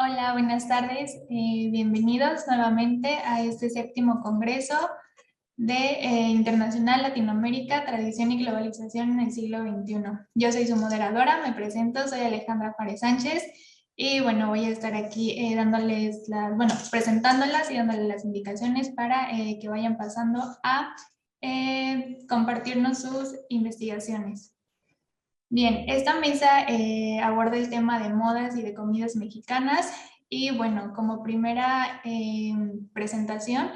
Hola, buenas tardes. Bienvenidos nuevamente a este séptimo Congreso de Internacional Latinoamérica, Tradición y Globalización en el siglo XXI. Yo soy su moderadora, me presento, soy Alejandra Juárez Sánchez y bueno, voy a estar aquí presentándolas y dándoles las indicaciones para que vayan pasando a compartirnos sus investigaciones. Bien, esta mesa aborda el tema de modas y de comidas mexicanas y bueno, como primera presentación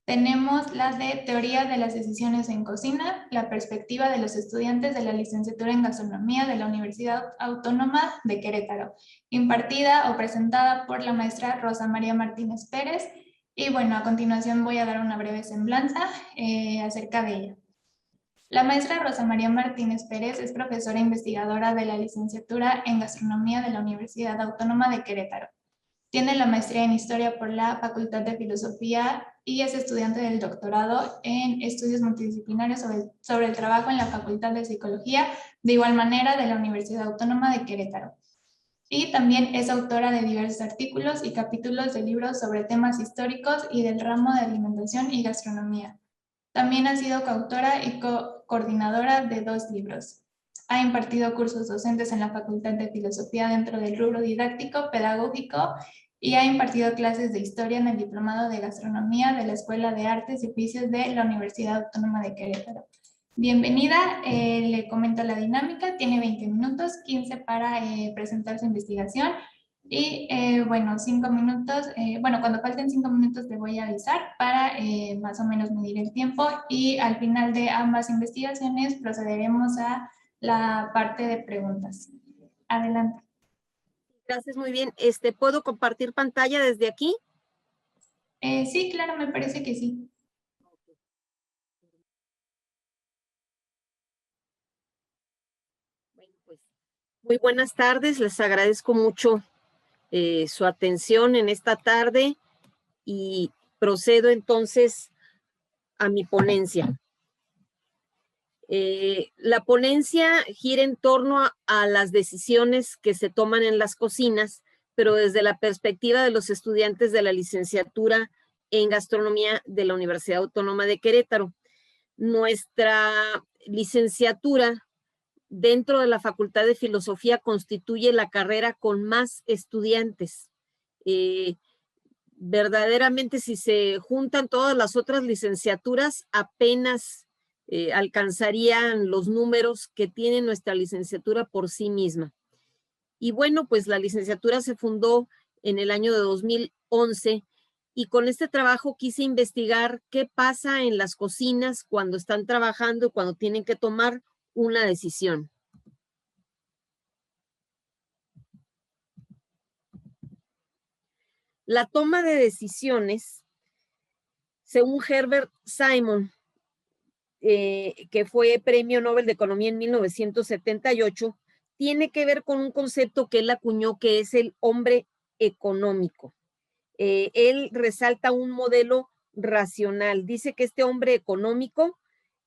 tenemos la de teoría de las decisiones en cocina, la perspectiva de los estudiantes de la licenciatura en gastronomía de la Universidad Autónoma de Querétaro, impartida o presentada por la maestra Rosa María Martínez Pérez. Y bueno, a continuación voy a dar una breve semblanza acerca de ella. La maestra Rosa María Martínez Pérez es profesora investigadora de la licenciatura en gastronomía de la Universidad Autónoma de Querétaro. Tiene la maestría en historia por la Facultad de Filosofía y es estudiante del doctorado en estudios multidisciplinarios sobre el trabajo en la Facultad de Psicología, de igual manera de la Universidad Autónoma de Querétaro. Y también es autora de diversos artículos y capítulos de libros sobre temas históricos y del ramo de alimentación y gastronomía. También ha sido coautora y coordinadora de 2 libros. Ha impartido cursos docentes en la Facultad de Filosofía dentro del rubro didáctico, pedagógico y ha impartido clases de historia en el Diplomado de Gastronomía de la Escuela de Artes y Oficios de la Universidad Autónoma de Querétaro. Bienvenida, le comento la dinámica, tiene 20 minutos, 15 para presentar su investigación y bueno, 5 minutos, cuando falten 5 minutos te voy a avisar para más o menos medir el tiempo y al final de ambas investigaciones procederemos a la parte de preguntas. Adelante. Gracias, muy bien. ¿Puedo compartir pantalla desde aquí? Sí, claro, me parece que sí. Bueno, pues, muy buenas tardes, les agradezco mucho su atención en esta tarde y procedo entonces a mi ponencia. La ponencia gira en torno a las decisiones que se toman en las cocinas, pero desde la perspectiva de los estudiantes de la licenciatura en gastronomía de la Universidad Autónoma de Querétaro. Nuestra licenciatura dentro de la Facultad de Filosofía constituye la carrera con más estudiantes. Verdaderamente, si se juntan todas las otras licenciaturas, apenas alcanzarían los números que tiene nuestra licenciatura por sí misma. Y bueno, pues la licenciatura se fundó en el año de 2011 y con este trabajo quise investigar qué pasa en las cocinas cuando están trabajando y cuando tienen que tomar una decisión. La toma de decisiones, según Herbert Simon, que fue Premio Nobel de Economía en 1978, tiene que ver con un concepto que él acuñó, que es el hombre económico. Él resalta un modelo racional. Dice que este hombre económico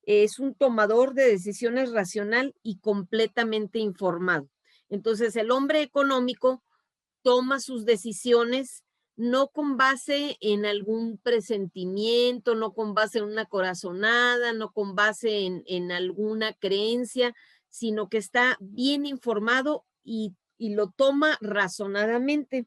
es un tomador de decisiones racional y completamente informado. Entonces, el hombre económico toma sus decisiones no con base en algún presentimiento, no con base en una corazonada, no con base en alguna creencia, sino que está bien informado y lo toma razonadamente.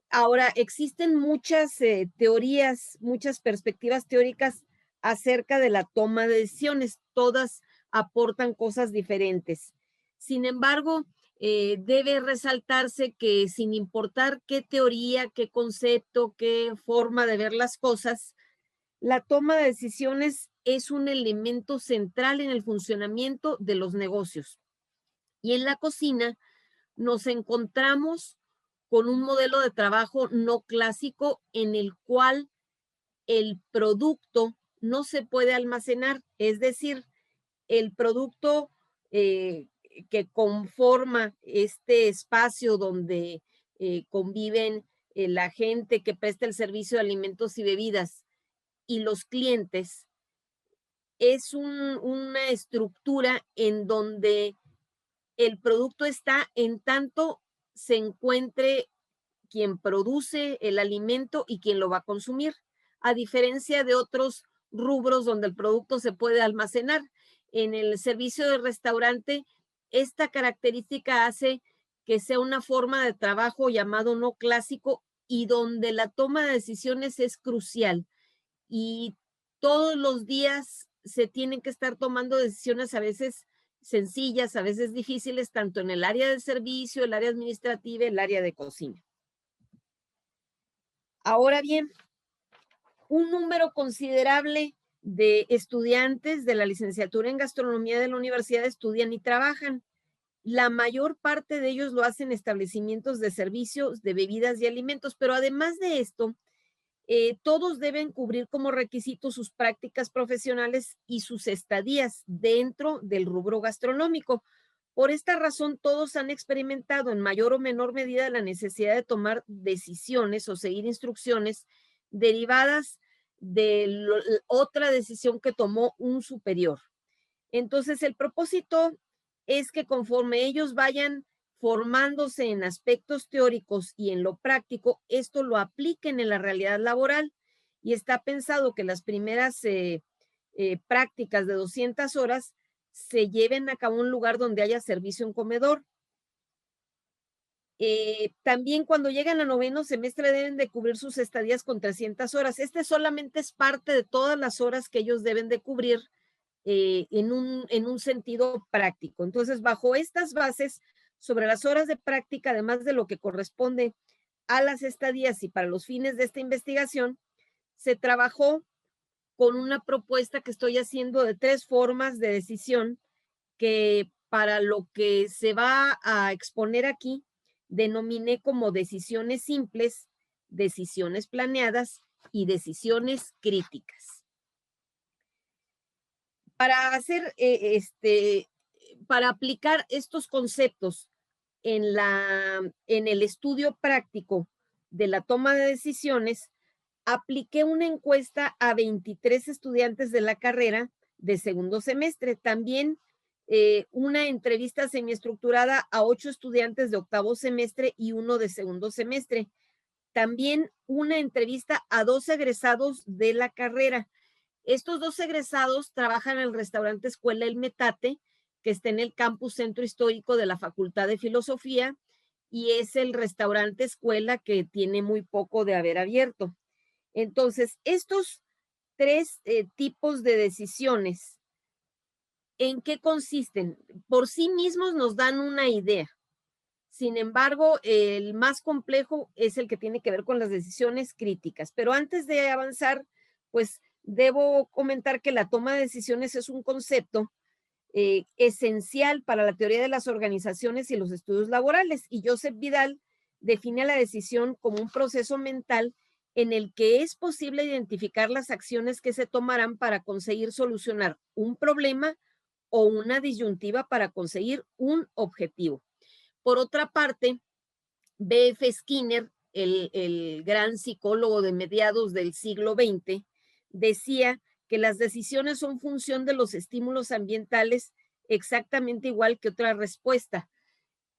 Ahora, existen muchas teorías, muchas perspectivas teóricas acerca de la toma de decisiones. Todas aportan cosas diferentes. Sin embargo, debe resaltarse que sin importar qué teoría, qué concepto, qué forma de ver las cosas, la toma de decisiones es un elemento central en el funcionamiento de los negocios. Y en la cocina nos encontramos con un modelo de trabajo no clásico en el cual el producto no se puede almacenar, es decir, el producto que conforma este espacio donde conviven la gente que presta el servicio de alimentos y bebidas y los clientes, es una estructura en donde el producto está en tanto se encuentre quien produce el alimento y quien lo va a consumir, a diferencia de otros rubros donde el producto se puede almacenar. En el servicio de restaurante, esta característica hace que sea una forma de trabajo llamado no clásico y donde la toma de decisiones es crucial. Y todos los días se tienen que estar tomando decisiones a veces sencillas, a veces difíciles, tanto en el área de servicio, el área administrativa, el área de cocina. Ahora bien, un número considerable de estudiantes de la licenciatura en gastronomía de la universidad estudian y trabajan. La mayor parte de ellos lo hacen en establecimientos de servicios, de bebidas y alimentos, pero además de esto, todos deben cubrir como requisito sus prácticas profesionales y sus estadías dentro del rubro gastronómico. Por esta razón, todos han experimentado en mayor o menor medida la necesidad de tomar decisiones o seguir instrucciones derivadas de otra decisión que tomó un superior. Entonces, el propósito es que conforme ellos vayan formándose en aspectos teóricos y en lo práctico, esto lo apliquen en la realidad laboral. Y está pensado que las primeras prácticas de 200 horas se lleven a cabo en un lugar donde haya servicio en comedor. También cuando llegan a noveno semestre deben de cubrir sus estadías con 300 horas. Este solamente es parte de todas las horas que ellos deben de cubrir en un sentido práctico. Entonces, bajo estas bases, sobre las horas de práctica, además de lo que corresponde a las estadías y para los fines de esta investigación, se trabajó con una propuesta que estoy haciendo de 3 formas de decisión que para lo que se va a exponer aquí, denominé como decisiones simples, decisiones planeadas y decisiones críticas. Para hacer, para aplicar estos conceptos en el estudio práctico de la toma de decisiones, apliqué una encuesta a 23 estudiantes de la carrera de segundo semestre. También una entrevista semiestructurada a 8 estudiantes de octavo semestre y 1 de segundo semestre. También una entrevista a 2 egresados de la carrera. Estos 2 egresados trabajan en el restaurante Escuela El Metate, que está en el campus Centro Histórico de la Facultad de Filosofía, y es el restaurante escuela que tiene muy poco de haber abierto. Entonces, estos 3 tipos de decisiones, ¿en qué consisten? Por sí mismos nos dan una idea. Sin embargo, el más complejo es el que tiene que ver con las decisiones críticas. Pero antes de avanzar, pues debo comentar que la toma de decisiones es un concepto esencial para la teoría de las organizaciones y los estudios laborales. Y Joseph Vidal define la decisión como un proceso mental en el que es posible identificar las acciones que se tomarán para conseguir solucionar un problema o una disyuntiva para conseguir un objetivo. Por otra parte, B.F. Skinner, el gran psicólogo de mediados del siglo XX, decía que las decisiones son función de los estímulos ambientales exactamente igual que otra respuesta.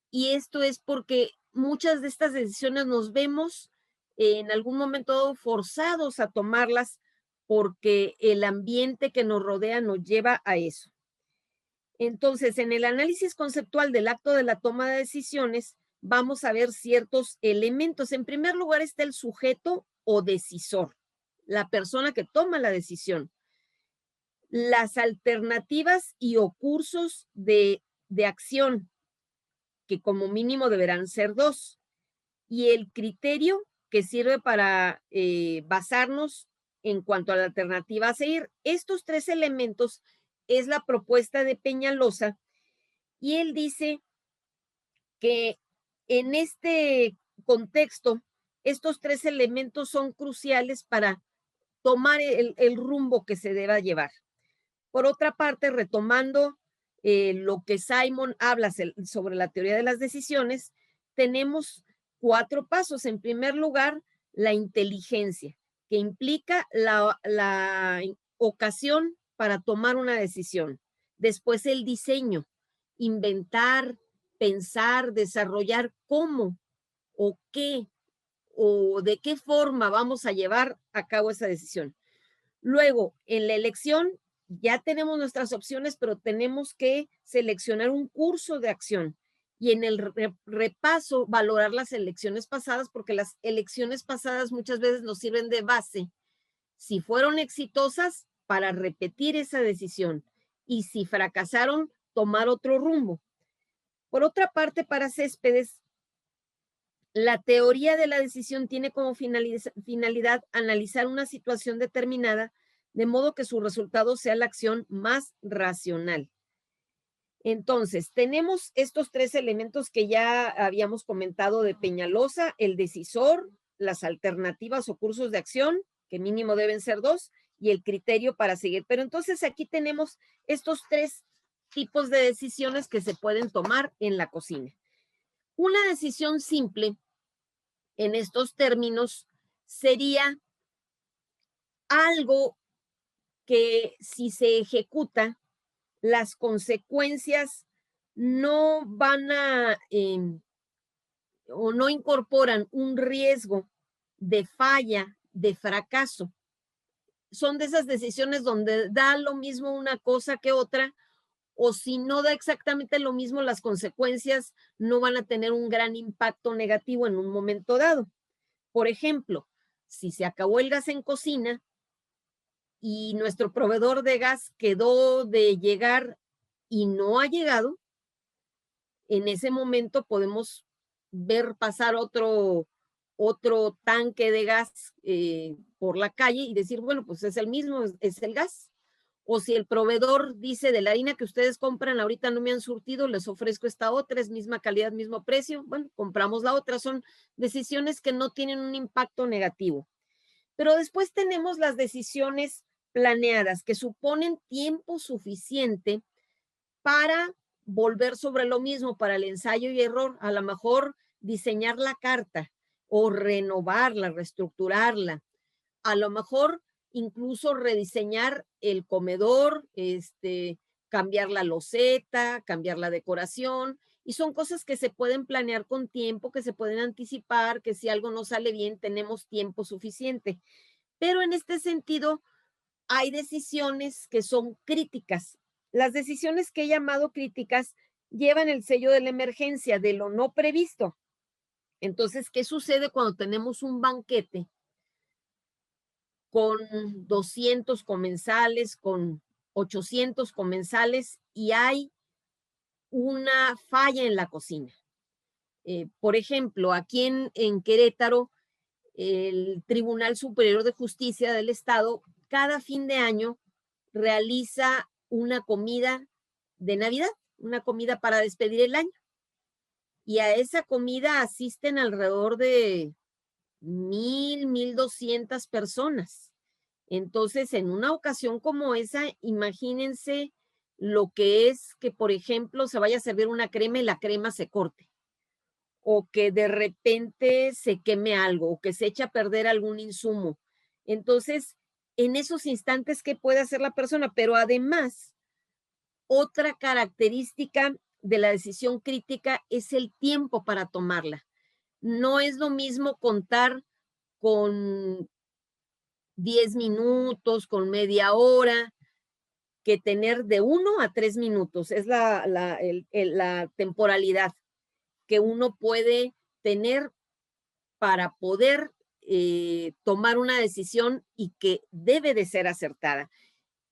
Y esto es porque muchas de estas decisiones nos vemos en algún momento forzados a tomarlas porque el ambiente que nos rodea nos lleva a eso. Entonces, en el análisis conceptual del acto de la toma de decisiones, vamos a ver ciertos elementos. En primer lugar está el sujeto o decisor, la persona que toma la decisión. Las alternativas y o cursos de acción, que como mínimo deberán ser 2. Y el criterio que sirve para basarnos en cuanto a la alternativa a seguir. Estos 3 elementos es la propuesta de Peñalosa y él dice que en este contexto, estos 3 elementos son cruciales para tomar el rumbo que se deba llevar. Por otra parte, retomando lo que Simon habla sobre la teoría de las decisiones, tenemos 4 pasos. En primer lugar, la inteligencia, que implica la ocasión para tomar una decisión. Después el diseño, inventar, pensar, desarrollar cómo o qué o de qué forma vamos a llevar a cabo esa decisión. Luego, en la elección, ya tenemos nuestras opciones, pero tenemos que seleccionar un curso de acción y en el repaso valorar las elecciones pasadas, porque las elecciones pasadas muchas veces nos sirven de base. Si fueron exitosas, para repetir esa decisión, y si fracasaron, tomar otro rumbo. Por otra parte, para Céspedes, la teoría de la decisión tiene como finalidad analizar una situación determinada de modo que su resultado sea la acción más racional. Entonces, tenemos estos tres elementos que ya habíamos comentado de Peñalosa: el decisor, las alternativas o cursos de acción, que mínimo deben ser 2, y el criterio para seguir. Pero entonces aquí tenemos estos 3 tipos de decisiones que se pueden tomar en la cocina. Una decisión simple en estos términos sería algo que, si se ejecuta, las consecuencias no van a o no incorporan un riesgo de falla, de fracaso. Son de esas decisiones donde da lo mismo una cosa que otra, o si no da exactamente lo mismo, las consecuencias no van a tener un gran impacto negativo en un momento dado. Por ejemplo, si se acabó el gas en cocina y nuestro proveedor de gas quedó de llegar y no ha llegado, en ese momento podemos ver pasar otro tanque de gas por la calle y decir, bueno, pues es el mismo, es el gas. O si el proveedor dice, de la harina que ustedes compran ahorita no me han surtido, les ofrezco esta otra, es misma calidad, mismo precio, bueno, compramos la otra. Son decisiones que no tienen un impacto negativo. Pero después tenemos las decisiones planeadas, que suponen tiempo suficiente para volver sobre lo mismo, para el ensayo y error. A lo mejor diseñar la carta o renovarla, reestructurarla. A lo mejor incluso rediseñar el comedor, cambiar la loseta, cambiar la decoración. Y son cosas que se pueden planear con tiempo, que se pueden anticipar, que si algo no sale bien, tenemos tiempo suficiente. Pero en este sentido, hay decisiones que son críticas. Las decisiones que he llamado críticas llevan el sello de la emergencia, de lo no previsto. Entonces, ¿qué sucede cuando tenemos un banquete con 200 comensales, con 800 comensales y hay una falla en la cocina? Por ejemplo, aquí en Querétaro, el Tribunal Superior de Justicia del Estado cada fin de año realiza una comida de Navidad, una comida para despedir el año. Y a esa comida asisten alrededor de 1,200 personas. Entonces, en una ocasión como esa, imagínense lo que es que, por ejemplo, se vaya a servir una crema y la crema se corte, o que de repente se queme algo, o que se eche a perder algún insumo. Entonces, en esos instantes, ¿qué puede hacer la persona? Pero además, otra característica de la decisión crítica es el tiempo para tomarla. No es lo mismo contar con 10 minutos, con media hora, que tener de 1 a 3 minutos. Es la temporalidad que uno puede tener para poder tomar una decisión y que debe de ser acertada.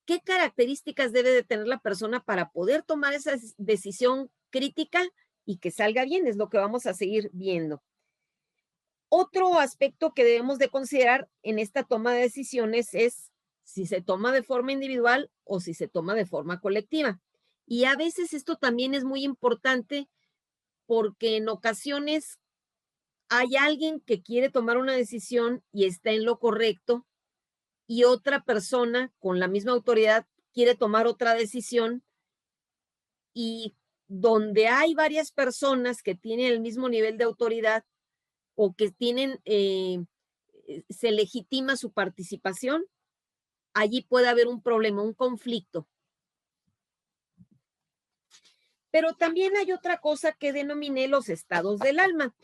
¿Qué características debe de tener la persona para poder tomar esa decisión crítica y que salga bien? Es lo que vamos a seguir viendo. Otro aspecto que debemos de considerar en esta toma de decisiones es si se toma de forma individual o si se toma de forma colectiva. Y a veces esto también es muy importante porque en ocasiones hay alguien que quiere tomar una decisión y está en lo correcto y otra persona con la misma autoridad quiere tomar otra decisión, y donde hay varias personas que tienen el mismo nivel de autoridad o que tienen, se legitima su participación, allí puede haber un problema, un conflicto. Pero también hay otra cosa que denominé los estados del alma.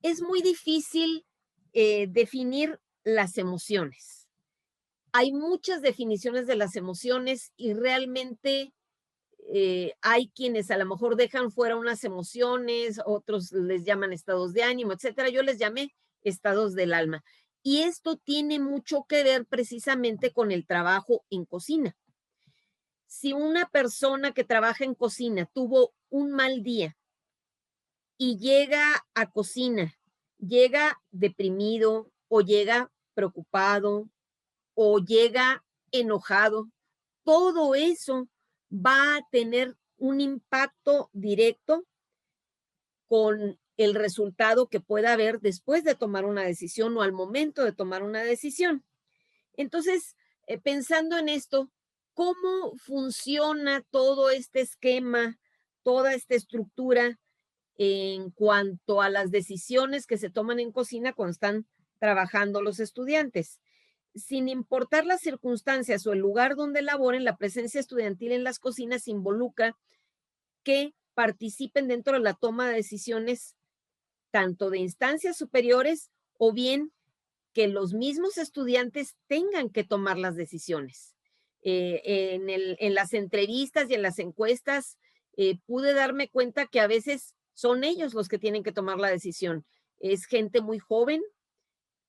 Es muy difícil definir las emociones. Hay muchas definiciones de las emociones y realmente hay quienes a lo mejor dejan fuera unas emociones, otros les llaman estados de ánimo, etcétera. Yo les llamé estados del alma. Y esto tiene mucho que ver precisamente con el trabajo en cocina. Si una persona que trabaja en cocina tuvo un mal día y llega a cocina, llega deprimido o llega preocupado o llega enojado, todo eso va a tener un impacto directo con el resultado que pueda haber después de tomar una decisión o al momento de tomar una decisión. Entonces, pensando en esto, ¿cómo funciona todo este esquema, toda esta estructura en cuanto a las decisiones que se toman en cocina cuando están trabajando los estudiantes? Sin importar las circunstancias o el lugar donde laboren, la presencia estudiantil en las cocinas involucra que participen dentro de la toma de decisiones tanto de instancias superiores o bien que los mismos estudiantes tengan que tomar las decisiones. En las entrevistas y en las encuestas pude darme cuenta que a veces son ellos los que tienen que tomar la decisión. Es gente muy joven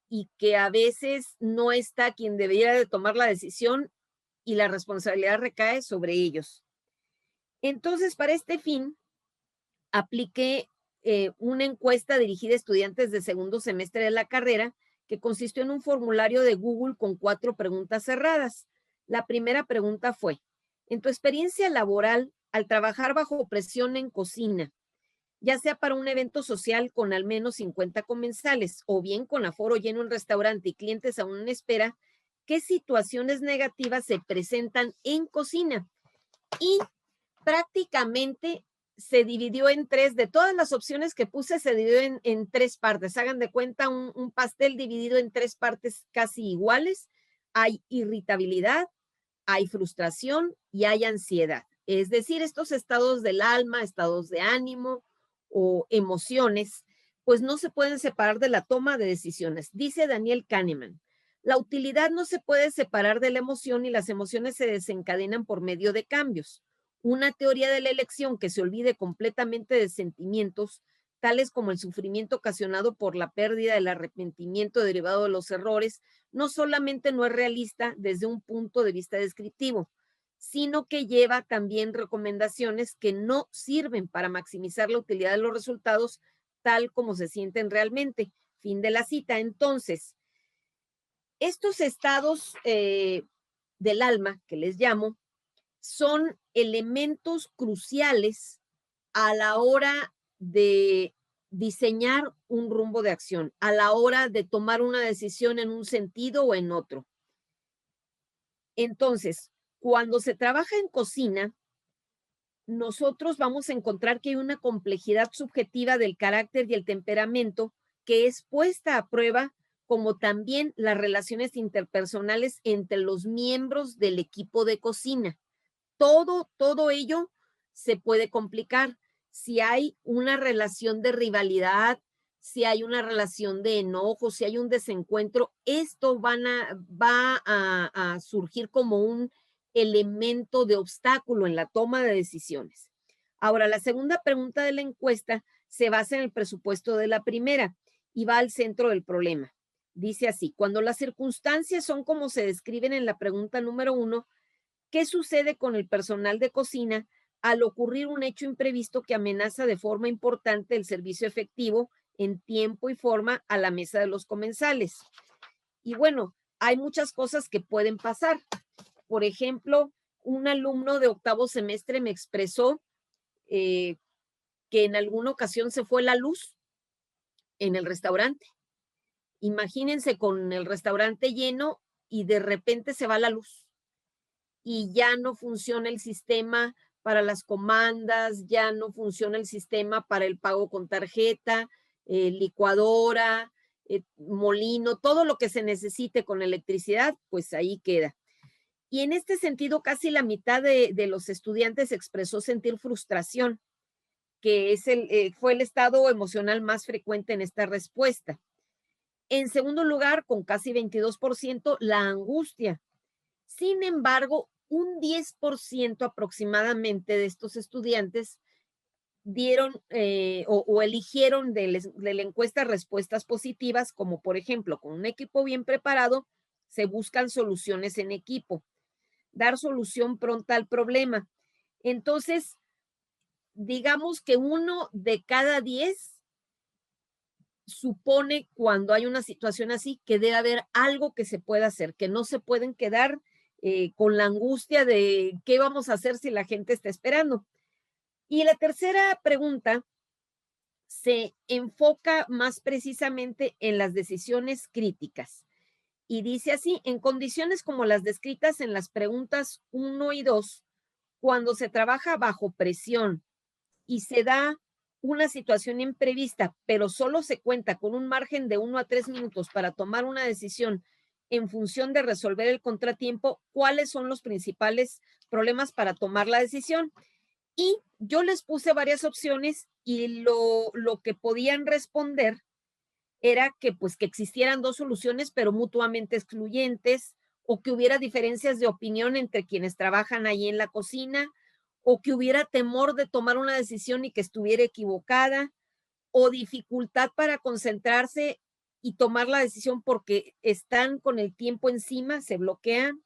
y que a veces no está quien debería de tomar la decisión y la responsabilidad recae sobre ellos. Entonces, para este fin, apliqué una encuesta dirigida a estudiantes de segundo semestre de la carrera que consistió en un formulario de Google con 4 preguntas cerradas. La primera pregunta fue, en tu experiencia laboral, al trabajar bajo presión en cocina, ya sea para un evento social con al menos 50 comensales o bien con aforo lleno en restaurante y clientes aún en espera, ¿qué situaciones negativas se presentan en cocina? Y prácticamente se dividió en 3, de todas las opciones que puse, se dividió en 3 partes. Hagan de cuenta un pastel dividido en 3 partes casi iguales. Hay irritabilidad, hay frustración y hay ansiedad. Es decir, estos estados del alma, estados de ánimo o emociones, pues no se pueden separar de la toma de decisiones. Dice Daniel Kahneman, la utilidad no se puede separar de la emoción y las emociones se desencadenan por medio de cambios. Una teoría de la elección que se olvide completamente de sentimientos, tales como el sufrimiento ocasionado por la pérdida, el arrepentimiento derivado de los errores, no solamente no es realista desde un punto de vista descriptivo, sino que lleva también recomendaciones que no sirven para maximizar la utilidad de los resultados tal como se sienten realmente. Fin de la cita. Entonces, estos estados del alma, que les llamo, son elementos cruciales a la hora de diseñar un rumbo de acción, a la hora de tomar una decisión en un sentido o en otro. Entonces, cuando se trabaja en cocina, nosotros vamos a encontrar que hay una complejidad subjetiva del carácter y el temperamento que es puesta a prueba, como también las relaciones interpersonales entre los miembros del equipo de cocina. Todo ello se puede complicar. Si hay una relación de rivalidad, si hay una relación de enojo, si hay un desencuentro, esto va a surgir como un elemento de obstáculo en la toma de decisiones. Ahora, la segunda pregunta de la encuesta se basa en el presupuesto de la primera y va al centro del problema. Dice así, cuando las circunstancias son como se describen en la pregunta número 1, ¿qué sucede con el personal de cocina al ocurrir un hecho imprevisto que amenaza de forma importante el servicio efectivo en tiempo y forma a la mesa de los comensales? Y bueno, hay muchas cosas que pueden pasar. Por ejemplo, un alumno de octavo semestre me expresó que en alguna ocasión se fue la luz en el restaurante. Imagínense con el restaurante lleno y de repente se va la luz y ya no funciona el sistema para las comandas, ya no funciona el sistema para el pago con tarjeta, licuadora, molino, todo lo que se necesite con electricidad, pues ahí queda. Y en este sentido, casi la mitad de los estudiantes expresó sentir frustración, que es fue el estado emocional más frecuente en esta respuesta. En segundo lugar, con casi 22%, la angustia. Sin embargo, un 10% aproximadamente de estos estudiantes dieron o eligieron de la encuesta respuestas positivas, como por ejemplo, con un equipo bien preparado, se buscan soluciones en equipo, dar solución pronta al problema. Entonces, digamos que 1 de cada 10 supone, cuando hay una situación así, que debe haber algo que se pueda hacer, que no se pueden quedar con la angustia de qué vamos a hacer si la gente está esperando. Y la tercera pregunta se enfoca más precisamente en las decisiones críticas. Y dice así: en condiciones como las descritas en las preguntas 1 y 2, cuando se trabaja bajo presión y se da una situación imprevista, pero solo se cuenta con un margen de 1 a 3 minutos para tomar una decisión en función de resolver el contratiempo, ¿cuáles son los principales problemas para tomar la decisión? Y yo les puse varias opciones y lo que podían responder era que pues que existieran 2 soluciones, pero mutuamente excluyentes, o que hubiera diferencias de opinión entre quienes trabajan ahí en la cocina, o que hubiera temor de tomar una decisión y que estuviera equivocada, o dificultad para concentrarse y tomar la decisión porque están con el tiempo encima, se bloquean.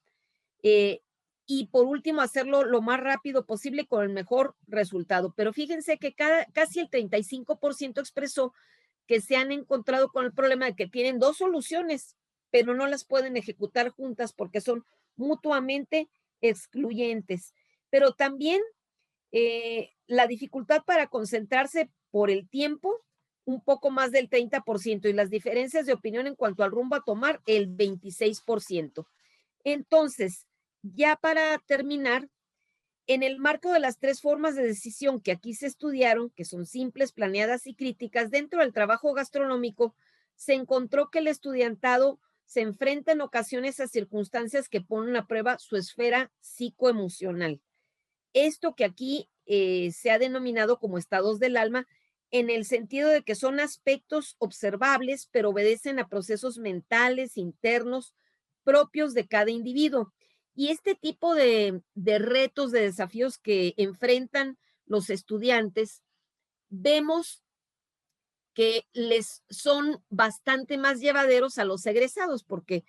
eh, y por último, hacerlo lo más rápido posible con el mejor resultado. Pero fíjense que casi el 35% expresó que se han encontrado con el problema de que tienen 2 soluciones, pero no las pueden ejecutar juntas porque son mutuamente excluyentes. Pero también la dificultad para concentrarse por el tiempo, un poco más del 30%, y las diferencias de opinión en cuanto al rumbo a tomar, el 26%. Entonces, ya para terminar, en el marco de las 3 formas de decisión que aquí se estudiaron, que son simples, planeadas y críticas, dentro del trabajo gastronómico, se encontró que el estudiantado se enfrenta en ocasiones a circunstancias que ponen a prueba su esfera psicoemocional. Esto que aquí se ha denominado como estados del alma, en el sentido de que son aspectos observables, pero obedecen a procesos mentales internos propios de cada individuo. Y este tipo de retos, de desafíos que enfrentan los estudiantes, vemos que les son bastante más llevaderos a los egresados, porque,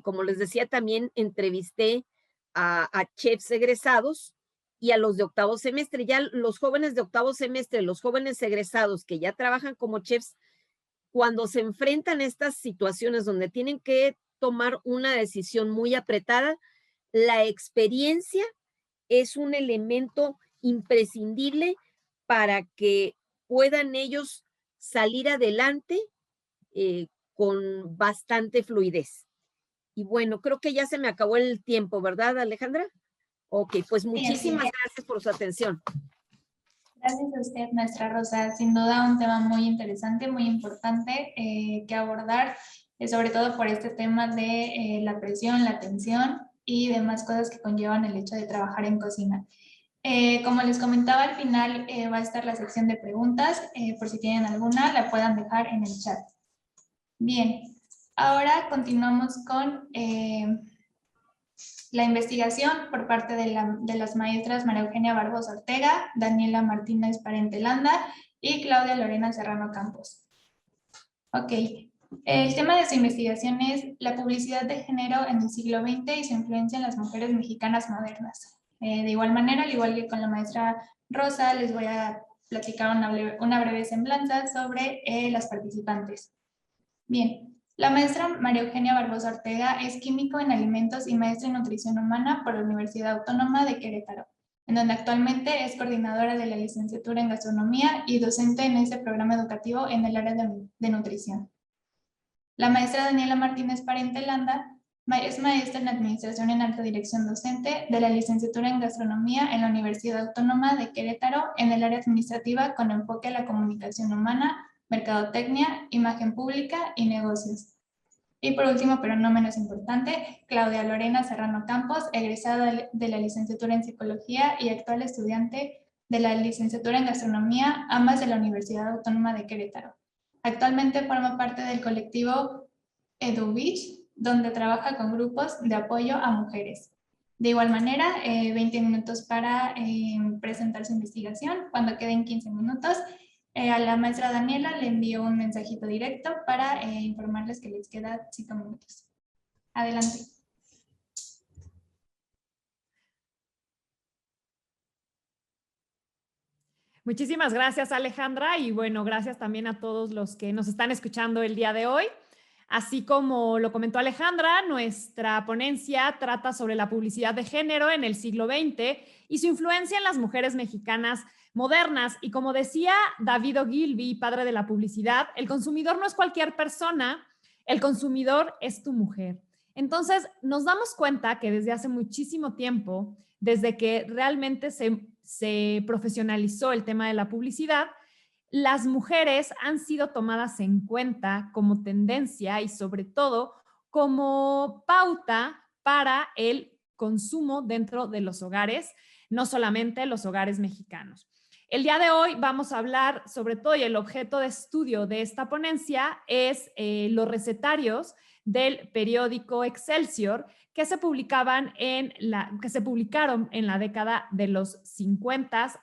como les decía, también entrevisté a chefs egresados y a los de octavo semestre. Ya los jóvenes de octavo semestre, los jóvenes egresados que ya trabajan como chefs, cuando se enfrentan a estas situaciones donde tienen que tomar una decisión muy apretada, la experiencia es un elemento imprescindible para que puedan ellos salir adelante con bastante fluidez. Y bueno, creo que ya se me acabó el tiempo, ¿verdad, Alejandra? Ok, pues Sí, así muchísimas es. gracias por su atención. Gracias a usted, maestra Rosa. Sin duda un tema muy interesante, muy importante que abordar, sobre todo por este tema de la presión, la tensión y demás cosas que conllevan el hecho de trabajar en cocina. Como les comentaba, al final va a estar la sección de preguntas. Por si tienen alguna, la puedan dejar en el chat. Bien, ahora continuamos con la investigación por parte de las maestras María Eugenia Barbosa Ortega, Daniela Martínez Parentelanda y Claudia Lorena Serrano Campos. Ok, el tema de su investigación es la publicidad de género en el siglo XX y su influencia en las mujeres mexicanas modernas. De igual manera, al igual que con la maestra Rosa, les voy a platicar una breve semblanza sobre las participantes. Bien, la maestra María Eugenia Barbosa Ortega es químico en alimentos y maestra en nutrición humana por la Universidad Autónoma de Querétaro, en donde actualmente es coordinadora de la licenciatura en gastronomía y docente en ese programa educativo en el área de nutrición. La maestra Daniela Martínez Parentelanda es maestra en administración en alta dirección docente de la licenciatura en gastronomía en la Universidad Autónoma de Querétaro en el área administrativa con enfoque a la comunicación humana, mercadotecnia, imagen pública y negocios. Y por último, pero no menos importante, Claudia Lorena Serrano Campos, egresada de la licenciatura en psicología y actual estudiante de la licenciatura en gastronomía, ambas de la Universidad Autónoma de Querétaro. Actualmente forma parte del colectivo EduBeach, donde trabaja con grupos de apoyo a mujeres. De igual manera, 20 minutos para presentar su investigación. Cuando queden 15 minutos, a la maestra Daniela le envió un mensajito directo para informarles que les queda 5 minutos. Adelante. Muchísimas gracias, Alejandra, y bueno, gracias también a todos los que nos están escuchando el día de hoy. Así como lo comentó Alejandra, nuestra ponencia trata sobre la publicidad de género en el siglo XX y su influencia en las mujeres mexicanas modernas. Y como decía David Ogilvy, padre de la publicidad, el consumidor no es cualquier persona, el consumidor es tu mujer. Entonces, nos damos cuenta que desde hace muchísimo tiempo, desde que realmente se profesionalizó el tema de la publicidad, las mujeres han sido tomadas en cuenta como tendencia y sobre todo como pauta para el consumo dentro de los hogares, no solamente los hogares mexicanos. El día de hoy vamos a hablar sobre todo, y el objeto de estudio de esta ponencia es los recetarios del periódico Excelsior que se publicaron en la década de los 50,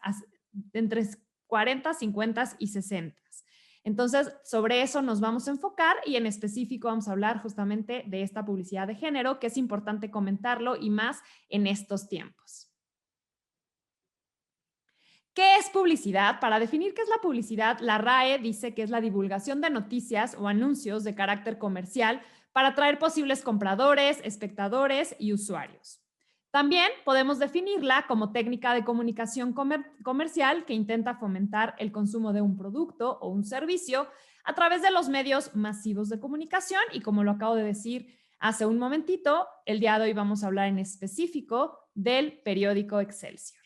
entre 40, 50 y 60. Entonces, sobre eso nos vamos a enfocar y en específico vamos a hablar justamente de esta publicidad de género, que es importante comentarlo y más en estos tiempos. ¿Qué es publicidad? Para definir qué es la publicidad, la RAE dice que es la divulgación de noticias o anuncios de carácter comercial para atraer posibles compradores, espectadores y usuarios. También podemos definirla como técnica de comunicación comercial que intenta fomentar el consumo de un producto o un servicio a través de los medios masivos de comunicación y como lo acabo de decir hace un momentito, el día de hoy vamos a hablar en específico del periódico Excelsior.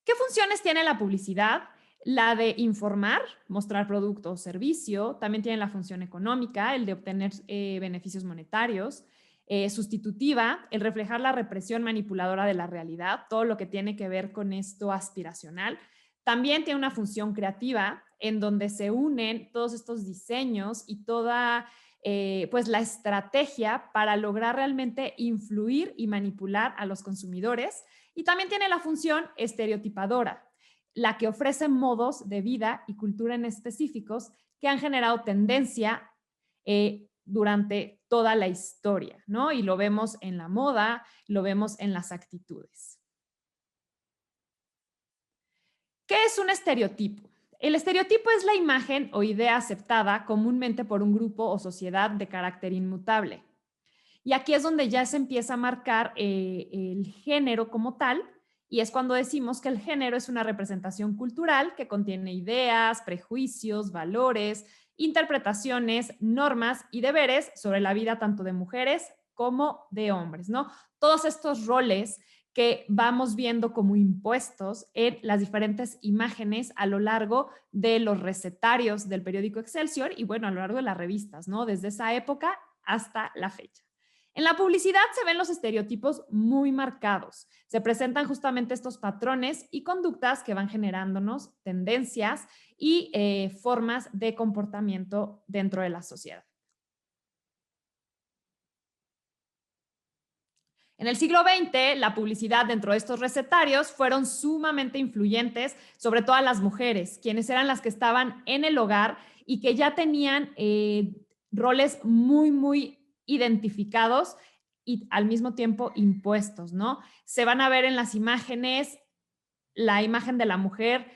¿Qué funciones tiene la publicidad? La de informar, mostrar producto o servicio. También tiene la función económica, el de obtener beneficios monetarios. Sustitutiva, el reflejar la represión manipuladora de la realidad, todo lo que tiene que ver con esto aspiracional. También tiene una función creativa, en donde se unen todos estos diseños y toda pues la estrategia para lograr realmente influir y manipular a los consumidores. Y también tiene la función estereotipadora, la que ofrece modos de vida y cultura en específicos que han generado tendencia durante toda la historia, ¿no? Y lo vemos en la moda, lo vemos en las actitudes. ¿Qué es un estereotipo? El estereotipo es la imagen o idea aceptada comúnmente por un grupo o sociedad de carácter inmutable. Y aquí es donde ya se empieza a marcar el género como tal, y es cuando decimos que el género es una representación cultural que contiene ideas, prejuicios, valores, interpretaciones, normas y deberes sobre la vida tanto de mujeres como de hombres, ¿no? Todos estos roles que vamos viendo como impuestos en las diferentes imágenes a lo largo de los recetarios del periódico Excelsior y bueno, a lo largo de las revistas, ¿no? Desde esa época hasta la fecha. En la publicidad se ven los estereotipos muy marcados. Se presentan justamente estos patrones y conductas que van generándonos tendencias y formas de comportamiento dentro de la sociedad. En el siglo XX, la publicidad dentro de estos recetarios fueron sumamente influyentes, sobre todo a las mujeres, quienes eran las que estaban en el hogar y que ya tenían roles muy identificados y al mismo tiempo impuestos, ¿no? Se van a ver en las imágenes la imagen de la mujer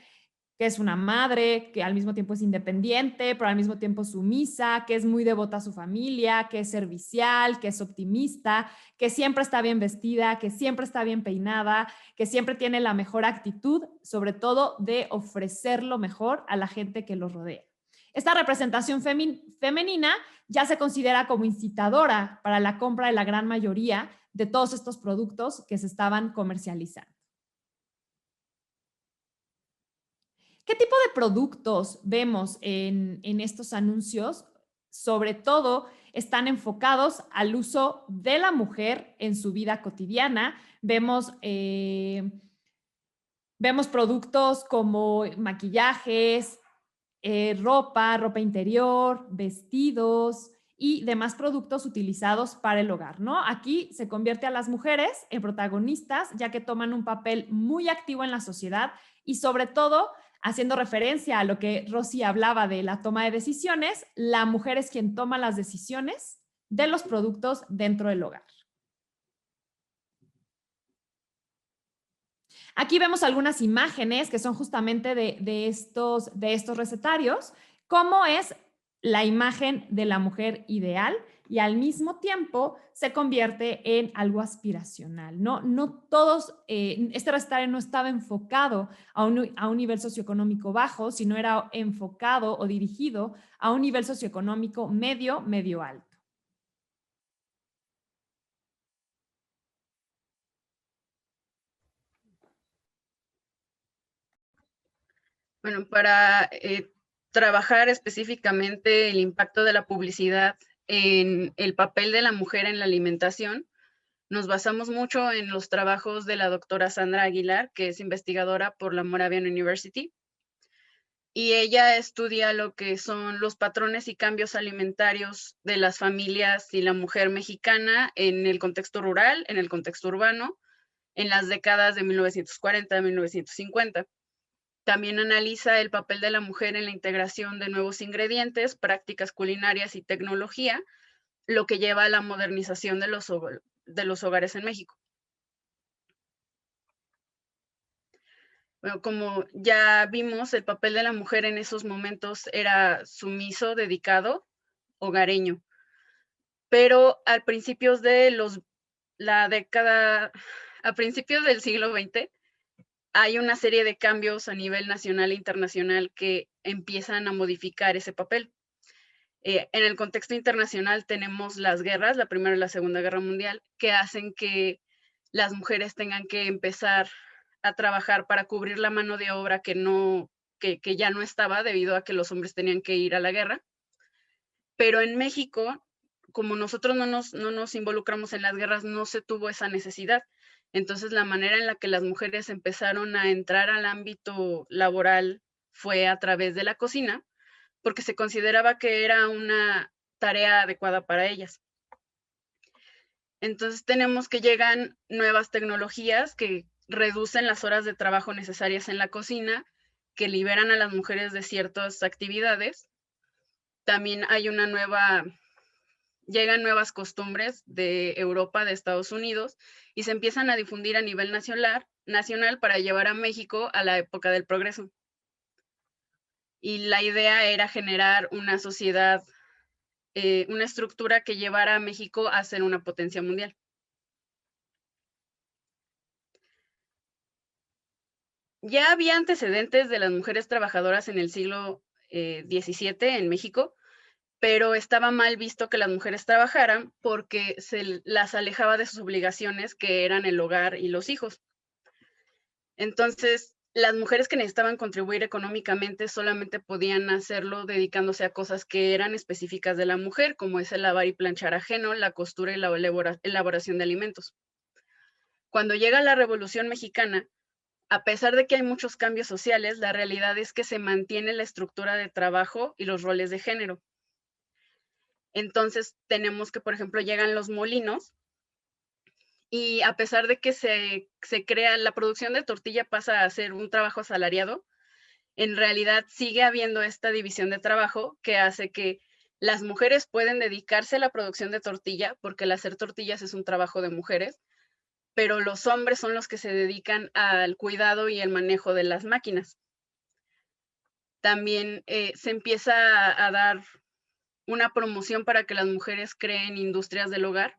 que es una madre, que al mismo tiempo es independiente, pero al mismo tiempo sumisa, que es muy devota a su familia, que es servicial, que es optimista, que siempre está bien vestida, que siempre está bien peinada, que siempre tiene la mejor actitud, sobre todo de ofrecer lo mejor a la gente que los rodea. Esta representación femenina ya se considera como incitadora para la compra de la gran mayoría de todos estos productos que se estaban comercializando. ¿Qué tipo de productos vemos en estos anuncios? Sobre todo están enfocados al uso de la mujer en su vida cotidiana. Vemos productos como maquillajes, ropa interior, vestidos y demás productos utilizados para el hogar, ¿no? Aquí se convierte a las mujeres en protagonistas, ya que toman un papel muy activo en la sociedad y sobre todo, haciendo referencia a lo que Rosy hablaba de la toma de decisiones, la mujer es quien toma las decisiones de los productos dentro del hogar. Aquí vemos algunas imágenes que son justamente de estos recetarios, cómo es la imagen de la mujer ideal y al mismo tiempo se convierte en algo aspiracional. No todos, este recetario no estaba enfocado a un nivel socioeconómico bajo, sino era enfocado o dirigido a un nivel socioeconómico medio alto. Bueno, para trabajar específicamente el impacto de la publicidad en el papel de la mujer en la alimentación, nos basamos mucho en los trabajos de la doctora Sandra Aguilar, que es investigadora por la Moravian University, y ella estudia lo que son los patrones y cambios alimentarios de las familias y la mujer mexicana en el contexto rural, en el contexto urbano, en las décadas de 1940 a 1950. También analiza el papel de la mujer en la integración de nuevos ingredientes, prácticas culinarias y tecnología, lo que lleva a la modernización de los hogares en México. Bueno, como ya vimos, el papel de la mujer en esos momentos era sumiso, dedicado, hogareño. Pero a principios del siglo XX, hay una serie de cambios a nivel nacional e internacional que empiezan a modificar ese papel. En el contexto internacional tenemos las guerras, la Primera y la Segunda Guerra Mundial, que hacen que las mujeres tengan que empezar a trabajar para cubrir la mano de obra que ya no estaba debido a que los hombres tenían que ir a la guerra. Pero en México, como nosotros no nos involucramos en las guerras, no se tuvo esa necesidad. Entonces, la manera en la que las mujeres empezaron a entrar al ámbito laboral fue a través de la cocina, porque se consideraba que era una tarea adecuada para ellas. Entonces, tenemos que llegan nuevas tecnologías que reducen las horas de trabajo necesarias en la cocina, que liberan a las mujeres de ciertas actividades. También hay llegan nuevas costumbres de Europa, de Estados Unidos, y se empiezan a difundir a nivel nacional para llevar a México a la época del progreso. Y la idea era generar una sociedad, una estructura que llevara a México a ser una potencia mundial. Ya había antecedentes de las mujeres trabajadoras en el siglo XVII en México, pero estaba mal visto que las mujeres trabajaran porque se las alejaba de sus obligaciones, que eran el hogar y los hijos. Entonces, las mujeres que necesitaban contribuir económicamente solamente podían hacerlo dedicándose a cosas que eran específicas de la mujer, como es el lavar y planchar ajeno, la costura y la elaboración de alimentos. Cuando llega la Revolución Mexicana, a pesar de que hay muchos cambios sociales, la realidad es que se mantiene la estructura de trabajo y los roles de género. Entonces tenemos que, por ejemplo, llegan los molinos y a pesar de que se crea, la producción de tortilla pasa a ser un trabajo asalariado, en realidad sigue habiendo esta división de trabajo que hace que las mujeres pueden dedicarse a la producción de tortilla, porque el hacer tortillas es un trabajo de mujeres, pero los hombres son los que se dedican al cuidado y el manejo de las máquinas. También se empieza a dar una promoción para que las mujeres creen industrias del hogar,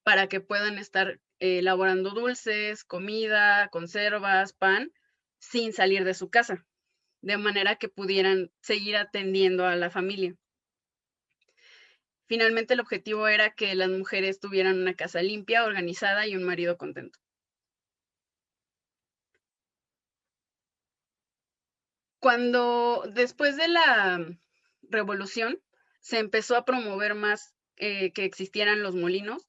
para que puedan estar elaborando dulces, comida, conservas, pan, sin salir de su casa, de manera que pudieran seguir atendiendo a la familia. Finalmente, el objetivo era que las mujeres tuvieran una casa limpia, organizada y un marido contento. Después de la Revolución, se empezó a promover más que existieran los molinos.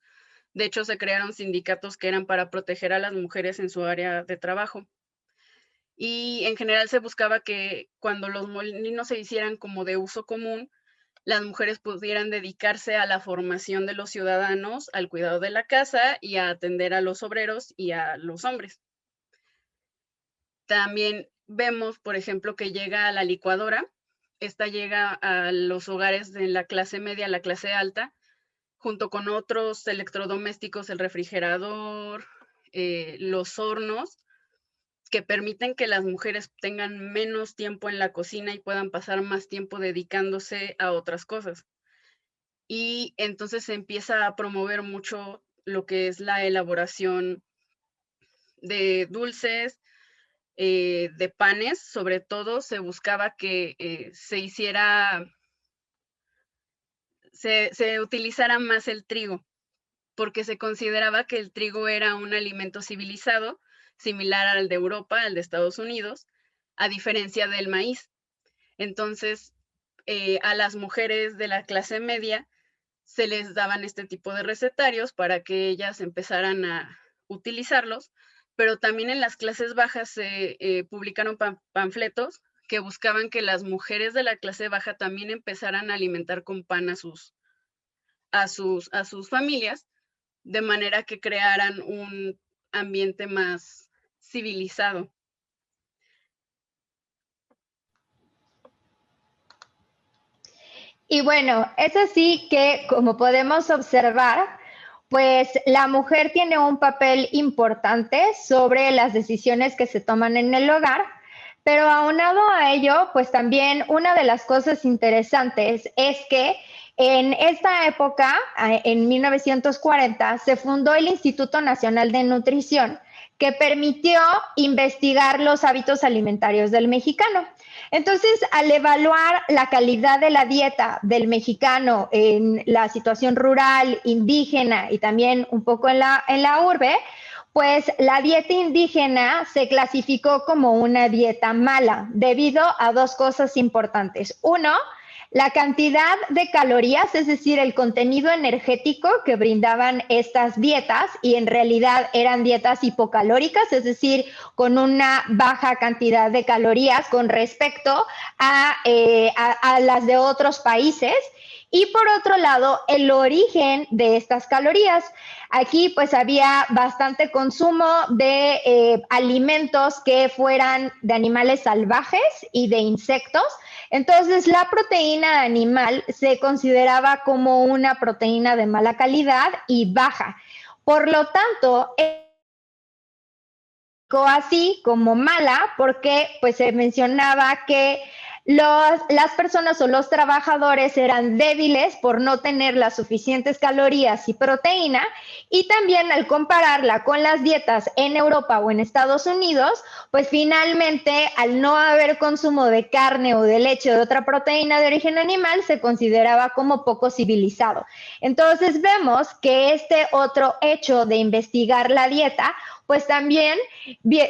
De hecho, se crearon sindicatos que eran para proteger a las mujeres en su área de trabajo. y en general se buscaba que cuando los molinos se hicieran como de uso común, las mujeres pudieran dedicarse a la formación de los ciudadanos, al cuidado de la casa y a atender a los obreros y a los hombres. También vemos, por ejemplo, que llega a la licuadora. Esta llega a los hogares de la clase media, la clase alta, junto con otros electrodomésticos, el refrigerador, los hornos, que permiten que las mujeres tengan menos tiempo en la cocina y puedan pasar más tiempo dedicándose a otras cosas. Y entonces se empieza a promover mucho lo que es la elaboración de dulces, de panes. Sobre todo se buscaba que se utilizara más el trigo, porque se consideraba que el trigo era un alimento civilizado, similar al de Europa, al de Estados Unidos, a diferencia del maíz. Entonces, a las mujeres de la clase media se les daban este tipo de recetarios para que ellas empezaran a utilizarlos, pero también en las clases bajas se publicaron panfletos que buscaban que las mujeres de la clase baja también empezaran a alimentar con pan a sus familias, de manera que crearan un ambiente más civilizado. Y bueno, es así que, como podemos observar, pues la mujer tiene un papel importante sobre las decisiones que se toman en el hogar, pero aunado a ello, pues también una de las cosas interesantes es que en esta época, en 1940, se fundó el Instituto Nacional de Nutrición, que permitió investigar los hábitos alimentarios del mexicano. Entonces, al evaluar la calidad de la dieta del mexicano en la situación rural, indígena y también un poco en la urbe, pues la dieta indígena se clasificó como una dieta mala debido a dos cosas importantes. Uno, la cantidad de calorías, es decir, el contenido energético que brindaban estas dietas, y en realidad eran dietas hipocalóricas, es decir, con una baja cantidad de calorías con respecto a las de otros países. Y por otro lado, el origen de estas calorías. Aquí pues había bastante consumo de alimentos que fueran de animales salvajes y de insectos. Entonces, la proteína animal se consideraba como una proteína de mala calidad y baja. Por lo tanto, así como mala, porque pues se mencionaba que las personas o los trabajadores eran débiles por no tener las suficientes calorías y proteína, y también al compararla con las dietas en Europa o en Estados Unidos, pues finalmente al no haber consumo de carne o de leche o de otra proteína de origen animal, se consideraba como poco civilizado. Entonces vemos que este otro hecho de investigar la dieta, pues también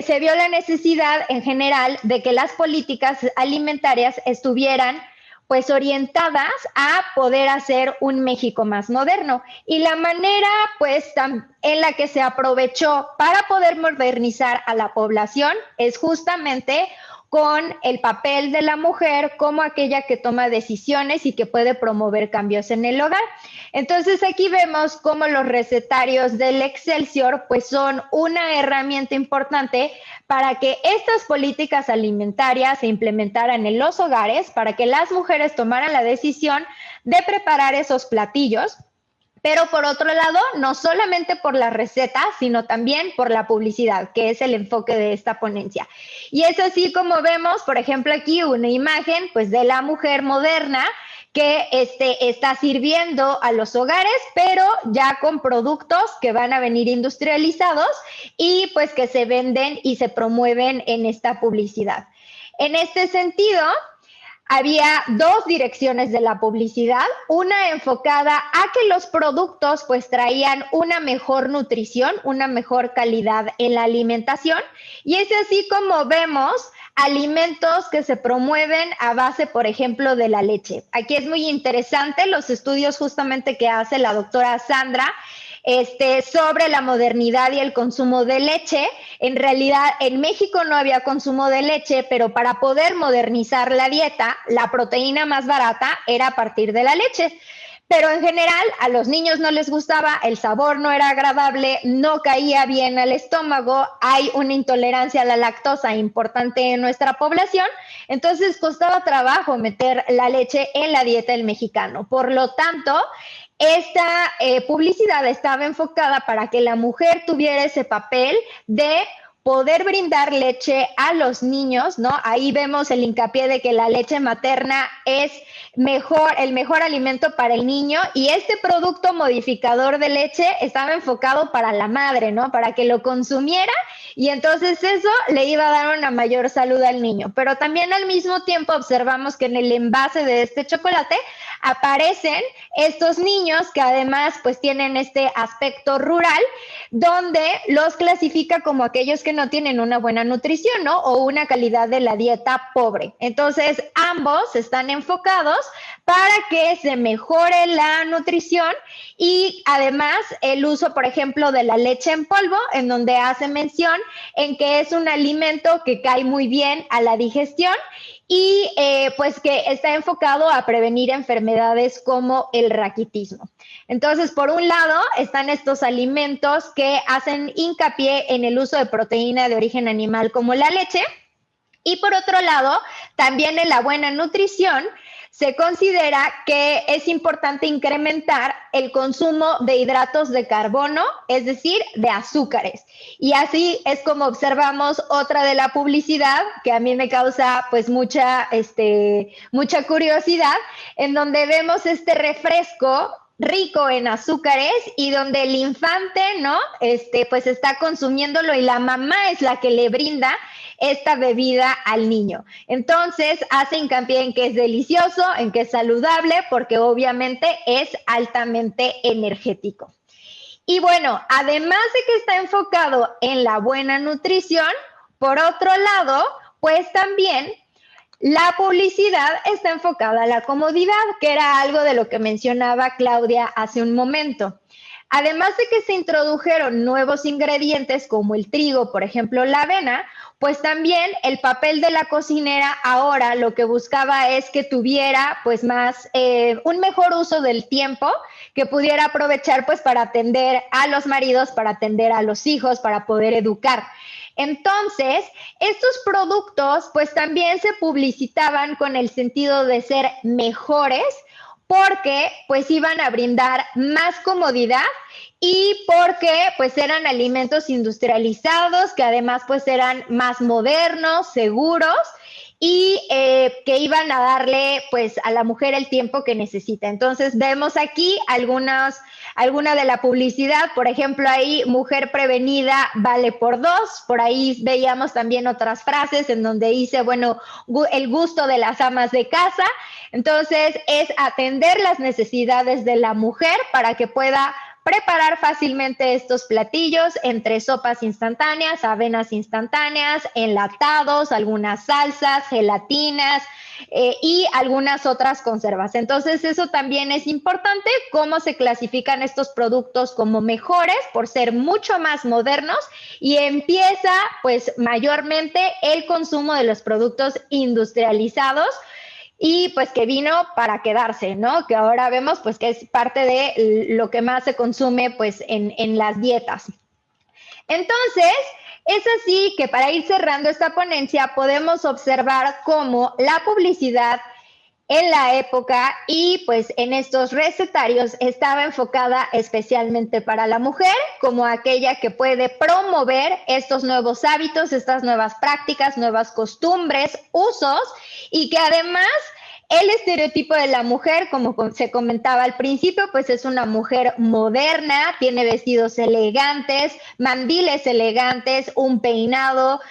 se vio la necesidad en general de que las políticas alimentarias estuvieran pues orientadas a poder hacer un México más moderno. Y la manera pues en la que se aprovechó para poder modernizar a la población es justamente con el papel de la mujer como aquella que toma decisiones y que puede promover cambios en el hogar. Entonces aquí vemos cómo los recetarios del Excelsior pues son una herramienta importante para que estas políticas alimentarias se implementaran en los hogares, para que las mujeres tomaran la decisión de preparar esos platillos. Pero por otro lado, no solamente por la receta, sino también por la publicidad, que es el enfoque de esta ponencia. Y es así como vemos, por ejemplo, aquí una imagen pues de la mujer moderna que está sirviendo a los hogares, pero ya con productos que van a venir industrializados y pues que se venden y se promueven en esta publicidad. En este sentido, había dos direcciones de la publicidad, una enfocada a que los productos pues traían una mejor nutrición, una mejor calidad en la alimentación, y es así como vemos alimentos que se promueven a base, por ejemplo, de la leche. Aquí es muy interesante los estudios justamente que hace la doctora Sandra sobre la modernidad y el consumo de leche. En realidad, en México no había consumo de leche, pero para poder modernizar la dieta, la proteína más barata era a partir de la leche. Pero en general a los niños no les gustaba, el sabor no era agradable, no caía bien al estómago, hay una intolerancia a la lactosa importante en nuestra población, entonces costaba trabajo meter la leche en la dieta del mexicano. Por lo tanto, esta publicidad estaba enfocada para que la mujer tuviera ese papel de poder brindar leche a los niños, ¿no? Ahí vemos el hincapié de que la leche materna es el mejor alimento para el niño, y este producto modificador de leche estaba enfocado para la madre, ¿no? Para que lo consumiera, y entonces eso le iba a dar una mayor salud al niño. Pero también al mismo tiempo observamos que en el envase de este chocolate aparecen estos niños que además pues tienen este aspecto rural, donde los clasifica como aquellos que no tienen una buena nutrición, ¿no? O una calidad de la dieta pobre. Entonces, ambos están enfocados para que se mejore la nutrición, y además el uso, por ejemplo, de la leche en polvo, en donde hace mención en que es un alimento que cae muy bien a la digestión y pues que está enfocado a prevenir enfermedades como el raquitismo. Entonces, por un lado, están estos alimentos que hacen hincapié en el uso de proteína de origen animal como la leche, y por otro lado, también en la buena nutrición se considera que es importante incrementar el consumo de hidratos de carbono, es decir, de azúcares. Y así es como observamos otra de la publicidad que a mí me causa pues mucha curiosidad, en donde vemos este refresco rico en azúcares y donde el infante, ¿no? Pues está consumiéndolo y la mamá es la que le brinda esta bebida al niño. Entonces, hace hincapié en que es delicioso, en que es saludable, porque obviamente es altamente energético. Y bueno, además de que está enfocado en la buena nutrición, por otro lado, pues también la publicidad está enfocada a la comodidad, que era algo de lo que mencionaba Claudia hace un momento. Además de que se introdujeron nuevos ingredientes como el trigo, por ejemplo, la avena, pues también el papel de la cocinera ahora lo que buscaba es que tuviera pues más, un mejor uso del tiempo, que pudiera aprovechar pues para atender a los maridos, para atender a los hijos, para poder educar. Entonces, estos productos pues también se publicitaban con el sentido de ser mejores, porque pues iban a brindar más comodidad y porque pues eran alimentos industrializados que además pues eran más modernos, seguros y que iban a darle pues a la mujer el tiempo que necesita. Entonces vemos aquí alguna de la publicidad, por ejemplo ahí mujer prevenida vale por 2, por ahí veíamos también otras frases en donde dice, bueno, el gusto de las amas de casa. Entonces es atender las necesidades de la mujer para que pueda preparar fácilmente estos platillos entre sopas instantáneas, avenas instantáneas, enlatados, algunas salsas, gelatinas y algunas otras conservas. Entonces eso también es importante, cómo se clasifican estos productos como mejores por ser mucho más modernos, y empieza pues mayormente el consumo de los productos industrializados, y pues que vino para quedarse, ¿no? Que ahora vemos pues que es parte de lo que más se consume pues en las dietas. Entonces, es así que para ir cerrando esta ponencia podemos observar cómo la publicidad en la época y pues en estos recetarios estaba enfocada especialmente para la mujer, como aquella que puede promover estos nuevos hábitos, estas nuevas prácticas, nuevas costumbres, usos, y que además el estereotipo de la mujer, como se comentaba al principio, pues es una mujer moderna, tiene vestidos elegantes, mandiles elegantes, un peinado,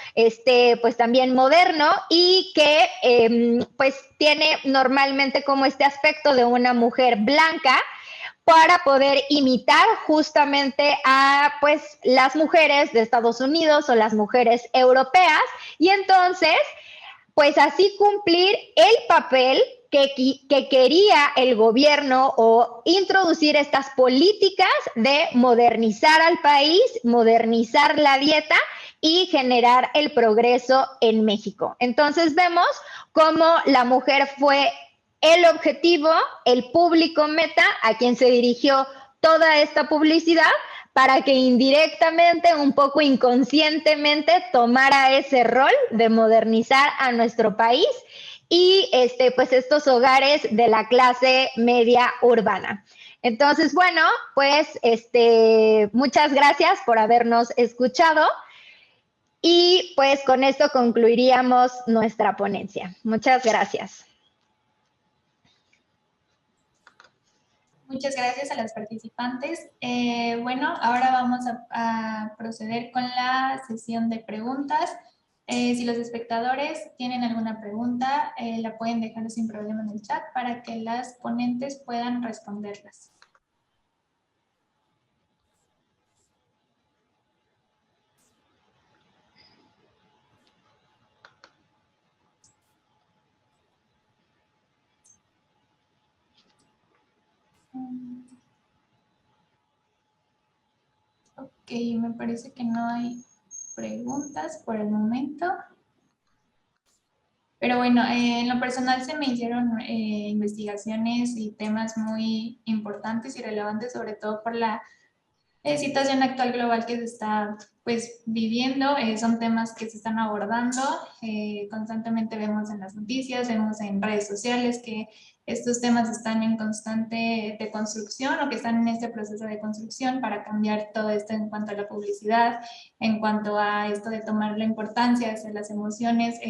pues también moderno, y que pues tiene normalmente como este aspecto de una mujer blanca, para poder imitar justamente a pues las mujeres de Estados Unidos o las mujeres europeas, y entonces pues así cumplir el papel que quería el gobierno o introducir estas políticas de modernizar al país, modernizar la dieta y generar el progreso en México. Entonces vemos cómo la mujer fue el objetivo, el público meta a quien se dirigió toda esta publicidad para que indirectamente, un poco inconscientemente, tomara ese rol de modernizar a nuestro país y pues estos hogares de la clase media urbana. Entonces, bueno, pues muchas gracias por habernos escuchado y pues con esto concluiríamos nuestra ponencia. Muchas gracias. Muchas gracias a las participantes. Bueno, ahora vamos a proceder con la sesión de preguntas. Si los espectadores tienen alguna pregunta, la pueden dejar sin problema en el chat para que las ponentes puedan responderlas. Ok, me parece que no hay preguntas por el momento. Pero bueno, en lo personal se me hicieron investigaciones y temas muy importantes y relevantes, sobre todo por la situación actual global que se está pues viviendo. Son temas que se están abordando, constantemente vemos en las noticias, vemos en redes sociales que estos temas están en constante deconstrucción o que están en este proceso de construcción para cambiar todo esto en cuanto a la publicidad, en cuanto a esto de tomar la importancia de las emociones,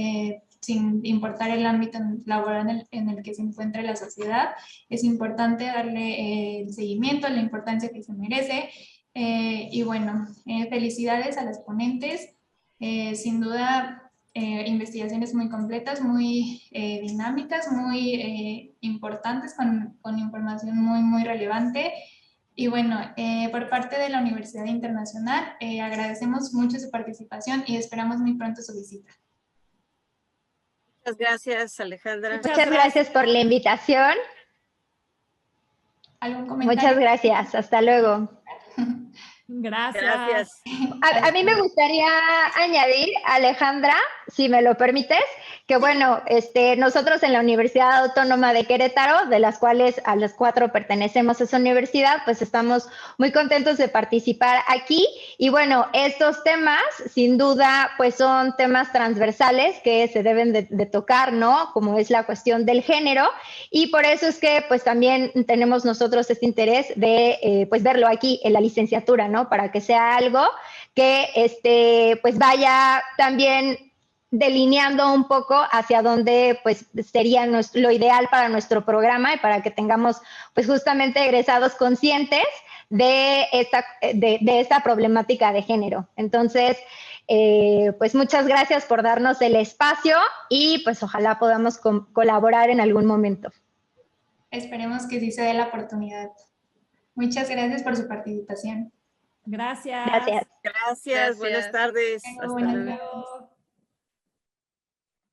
sin importar el ámbito laboral en el que se encuentre la sociedad. Es importante darle el seguimiento, la importancia que se merece. Y bueno, felicidades a las ponentes. Sin duda, investigaciones muy completas, muy dinámicas, muy importantes, con información muy relevante. Y bueno, por parte de la Universidad Internacional, agradecemos mucho su participación y esperamos muy pronto su visita. Muchas gracias, Alejandra. Muchas gracias por la invitación. ¿Algún comentario? Muchas gracias. Hasta luego. Gracias. A mí me gustaría añadir, Alejandra, si me lo permites, que bueno, nosotros en la Universidad Autónoma de Querétaro, de las cuales a las 4 pertenecemos a esa universidad, pues estamos muy contentos de participar aquí. Y bueno, estos temas, sin duda, pues son temas transversales que se deben de tocar, ¿no? Como es la cuestión del género. Y por eso es que pues también tenemos nosotros este interés de pues verlo aquí en la licenciatura, ¿no? Para que sea algo que pues vaya también delineando un poco hacia dónde pues sería lo ideal para nuestro programa y para que tengamos pues justamente egresados conscientes de esta problemática de género. Entonces, pues muchas gracias por darnos el espacio y pues ojalá podamos colaborar en algún momento. Esperemos que sí se dé la oportunidad. Muchas gracias por su participación. Gracias. Gracias. Gracias. Buenas tardes. Hasta luego.